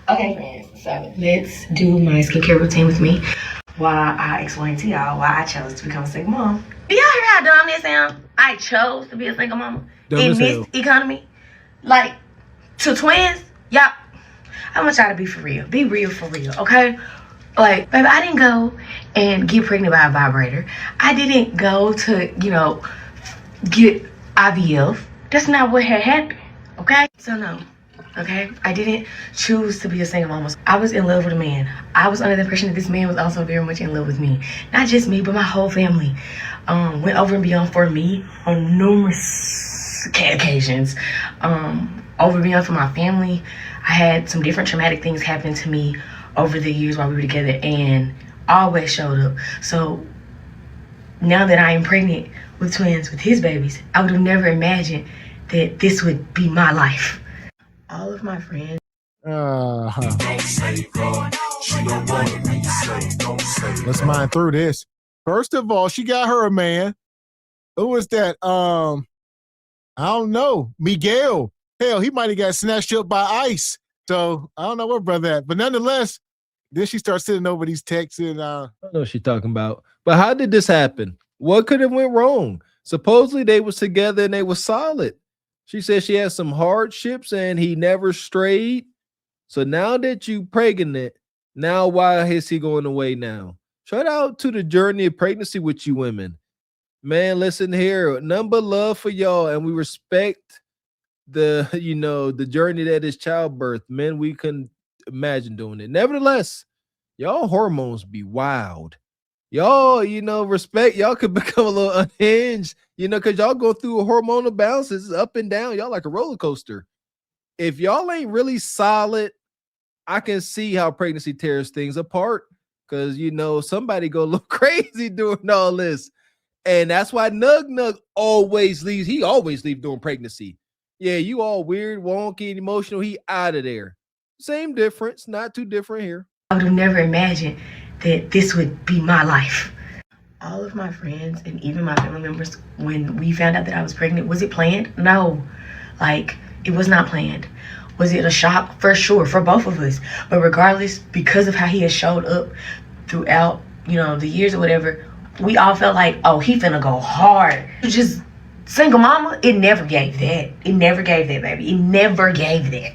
Okay, friends, so let's do my skincare routine with me while I explain to y'all why I chose to become a single mom. Do y'all hear how dumb this sounds? I chose to be a single mama Dumb in as this hell. economy. Like, to twins, y'all, I want y'all to be for real. Be real for real, okay? Like, baby, I didn't go and get pregnant by a vibrator. I didn't go to, get IVF. That's not what had happened, okay? So, no. Okay, I didn't choose to be a single mom. I was in love with a man. I was under the impression that this man was also very much in love with me. Not just me, but my whole family. Went over and beyond for me on numerous occasions. Over and beyond for my family. I had some different traumatic things happen to me over the years while we were together, and always showed up. So now that I am pregnant with twins, with his babies, I would have never imagined that this would be my life. All of my friends. Let's mine through this. First of all, she got her a man. Who was that? I don't know. Miguel. Hell, he might have got snatched up by ICE. So I don't know where brother at. But nonetheless, then she starts sending over these texts and I don't know what she's talking about. But how did this happen? What could have went wrong? Supposedly they was together and they were solid. She said she had some hardships and he never strayed. So now that you pregnant, now why is he going away now? Shout out to the journey of pregnancy with you women. Man, listen here. Number love for y'all, and we respect the the journey that is childbirth. Men, we couldn't imagine doing it. Nevertheless, y'all hormones be wild. Y'all, respect. Y'all could become a little unhinged, because y'all go through a hormonal balances up and down. Y'all like a roller coaster. If y'all ain't really solid, I can see how pregnancy tears things apart. Because somebody go a little crazy doing all this. And that's why Nug Nug always leaves. He always leaves during pregnancy. Yeah, you all weird, wonky, and emotional. He out of there. Same difference, not too different here. I would have never imagined that this would be my life. All of my friends and even my family members, when we found out that I was pregnant, was it planned? No. Like, it was not planned. Was it a shock? For sure, for both of us. But regardless, because of how he has showed up throughout, the years or whatever, we all felt like, oh, he finna go hard. Just single mama, it never gave that. It never gave that, baby. It never gave that.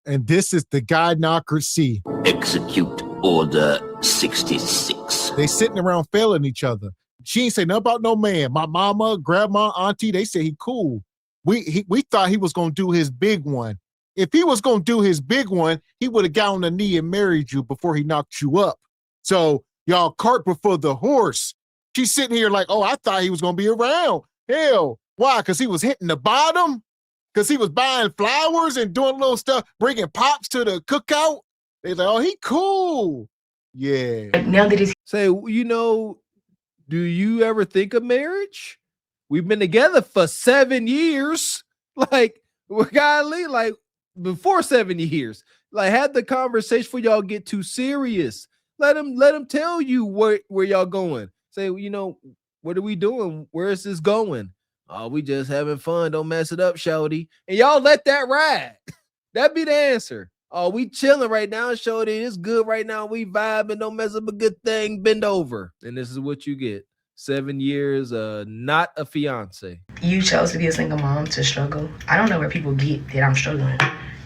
And this is the Guy Knocker C. Execute Order 66. They sitting around failing each other. She ain't say nothing about no man. My mama, grandma, auntie, they say he cool. We thought he was gonna do his big one. If he was gonna do his big one, he would have got on the knee and married you before he knocked you up. So y'all cart before the horse. She's sitting here like, oh, I thought he was gonna be around. Hell, why? Because he was hitting the bottom? Because he was buying flowers and doing little stuff, bringing pops to the cookout? They like, oh, he cool. Yeah. Now that it's Say, do you ever think of marriage? We've been together for 7 years. Like, we're godly, like before 7 years. Like, had the conversation before y'all get too serious. Let him tell you where y'all going. Say, what are we doing? Where is this going? Oh, we just having fun. Don't mess it up, shawty. And y'all let that ride. That'd be the answer. Oh, we chilling right now, shawty. It's good right now. We vibing. Don't mess up a good thing. Bend over. And this is what you get. 7 years, not a fiance. You chose to be a single mom to struggle. I don't know where people get that I'm struggling.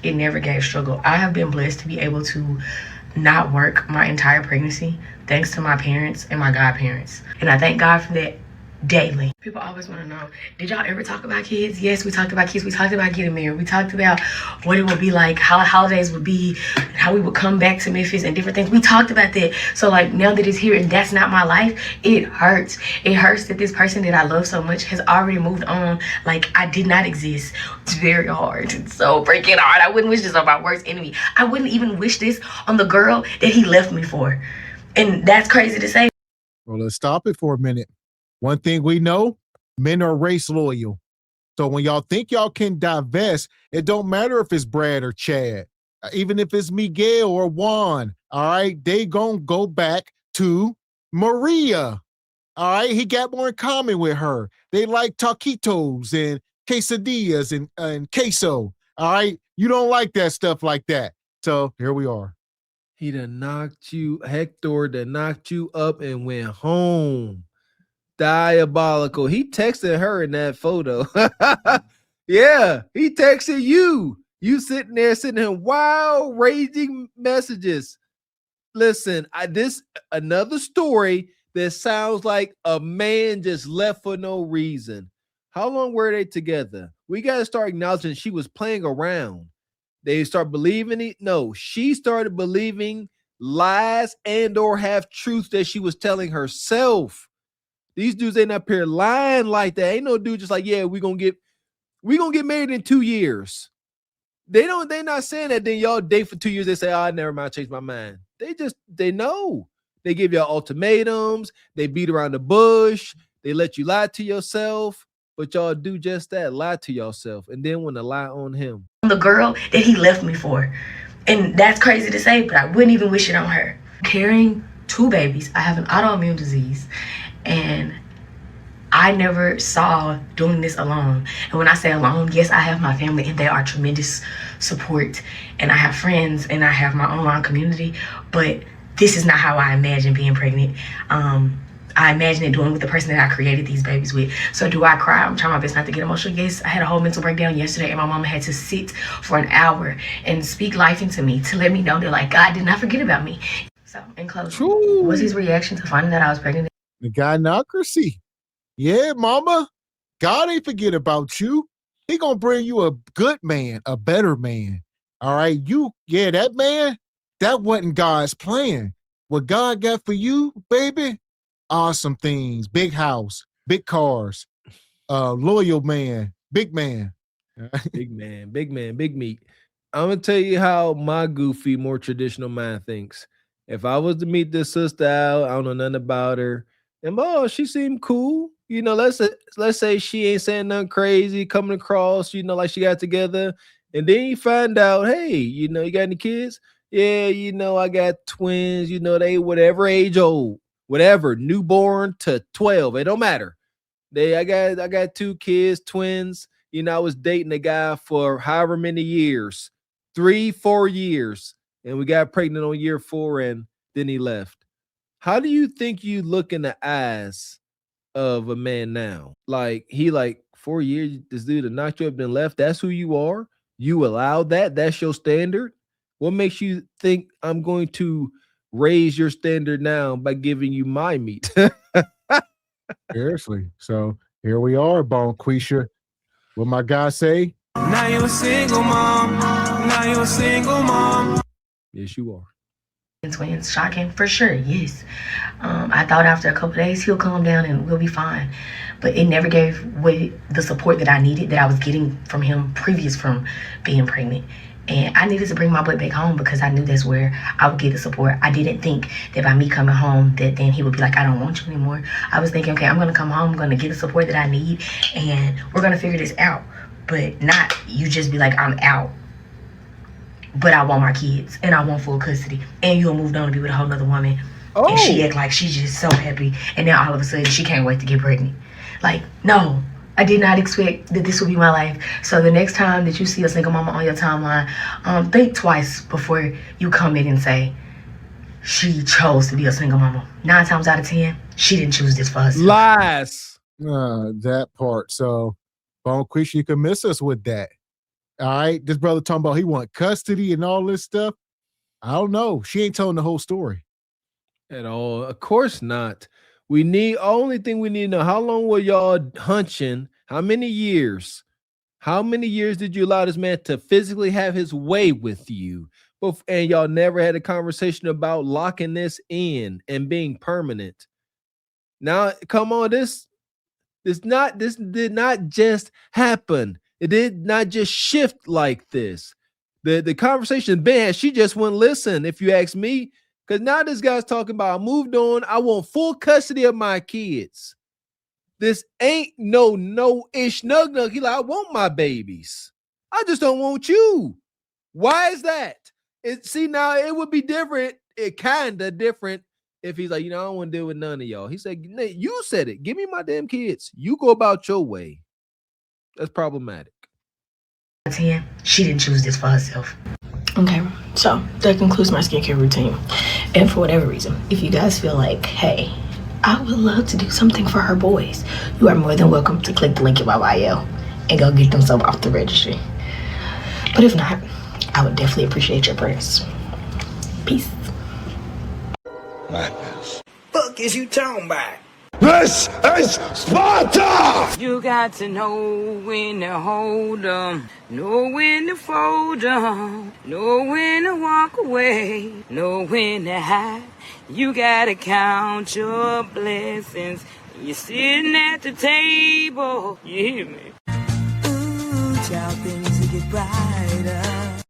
It never gave struggle. I have been blessed to be able to not work my entire pregnancy thanks to my parents and my godparents. And I thank God for that daily. People always want to know, did y'all ever talk about kids? Yes, we talked about kids. We talked about getting married. We talked about what it would be like, how holidays would be, how we would come back to Memphis and different things. We talked about that. So like now that it's here and that's not my life, it hurts. It hurts that this person that I love so much has already moved on. Like I did not exist. It's very hard. It's so freaking hard. I wouldn't wish this on my worst enemy. I wouldn't even wish this on the girl that he left me for. And that's crazy to say. Well, let's stop it for a minute. One thing we know, men are race loyal. So when y'all think y'all can divest, it don't matter if it's Brad or Chad, even if it's Miguel or Juan, all right? They gonna go back to Maria, all right? He got more in common with her. They like taquitos and quesadillas and queso, all right? You don't like that stuff like that. So here we are. He done knocked you, Hector done knocked you up and went home. Diabolical. He texted her in that photo. Yeah, he texted you. You sitting there sending wild, raging messages. Listen, this another story that sounds like a man just left for no reason. How long were they together? We got to start acknowledging she was playing around. They start believing it. No, she started believing lies and or half truths that she was telling herself. These dudes ain't up here lying like that. Ain't no dude just like, yeah, we gonna get married in 2 years. They're not saying that. Then y'all date for 2 years. They say, oh, I never mind, change my mind. They know. They give y'all ultimatums. They beat around the bush. They let you lie to yourself. But y'all do just that, lie to yourself, and then want to lie on him. The girl that he left me for. And that's crazy to say, but I wouldn't even wish it on her. Carrying 2 babies. I have an autoimmune disease. And I never saw doing this alone. And when I say alone, yes, I have my family and they are tremendous support. And I have friends and I have my online community. But this is not how I imagine being pregnant. I imagine it doing with the person that I created these babies with. So do I cry? I'm trying my best not to get emotional. Yes, I had a whole mental breakdown yesterday and my mama had to sit for an hour and speak life into me to let me know that like God did not forget about me. So in closing, what's his reaction to finding that I was pregnant? The gynocracy. Yeah, mama. God ain't forget about you. He gonna bring you a good man, a better man. All right. That man, that wasn't God's plan. What God got for you, baby, awesome things. Big house, big cars, loyal man, big man. Big man, big meat. I'm gonna tell you how my goofy, more traditional mind thinks. If I was to meet this sister out, I don't know nothing about her, and she seemed cool. You know, let's say she ain't saying nothing crazy, coming across, like she got together, and then you find out, hey, you got any kids? Yeah, I got twins. They whatever age old, whatever, newborn to 12, it don't matter. I got 2 kids, twins. I was dating a guy for however many years, 3-4 years, and we got pregnant on year 4, and then he left. How do you think you look in the eyes of a man now? Like 4 years, this dude that knocked you up and left. That's who you are. You allowed that. That's your standard. What makes you think I'm going to raise your standard now by giving you my meat? Seriously. So here we are, Bonquisha. What my guy say? Now you a single mom. Now you a single mom. Yes, you are. Twins, shocking for sure. Yes, I thought after a couple days he'll calm down and we'll be fine, but it never gave the support that I needed, that I was getting from him previous from being pregnant. And I needed to bring my butt back home because I knew that's where I would get the support. I didn't think that by me coming home that then he would be like, I don't want you anymore. I was thinking, okay, I'm gonna come home, I'm gonna get the support that I need, and we're gonna figure this out. But not you just be like, I'm out, but I want my kids and I want full custody, and you moved on to be with a whole nother woman. Oh. And she act like she's just so happy, and now all of a sudden she can't wait to get pregnant. Like, no, I did not expect that this would be my life. So the next time that you see a single mama on your timeline, think twice before you come in and say she chose to be a single mama. 9 times out of 10, she didn't choose this for herself. Lies. That part. So Bonquisha, you can miss us with that. All right, this brother talking about he want custody and all this stuff. I don't know. She ain't telling the whole story at all. Of course not. Only thing we need to know, how long were y'all hunching? How many years? How many years did you allow this man to physically have his way with you? And y'all never had a conversation about locking this in and being permanent. Now, come on, this did not just happen. It did not just shift like this. The conversation Ben had, she just wouldn't listen, if you ask me. Because now this guy's talking about, I moved on, I want full custody of my kids. This ain't no-ish nug. He like, I want my babies. I just don't want you. Why is that? Now it would be different, kind of different, if he's like, I don't want to deal with none of y'all. He said, you said it. Give me my damn kids. You go about your way. That's problematic. 10. She didn't choose this for herself. Okay, so that concludes my skincare routine. And for whatever reason, if you guys feel like, hey, I would love to do something for her boys, you are more than welcome to click the link in my bio and go get them some off the registry. But if not, I would definitely appreciate your prayers. Peace. Madness. Fuck is you talking about? This is Sparta! You got to know when to hold 'em, know when to fold 'em, know when to walk away, know when to hide. You gotta count your blessings. You're sitting at the table. You hear me? Ooh, child, things will get brighter.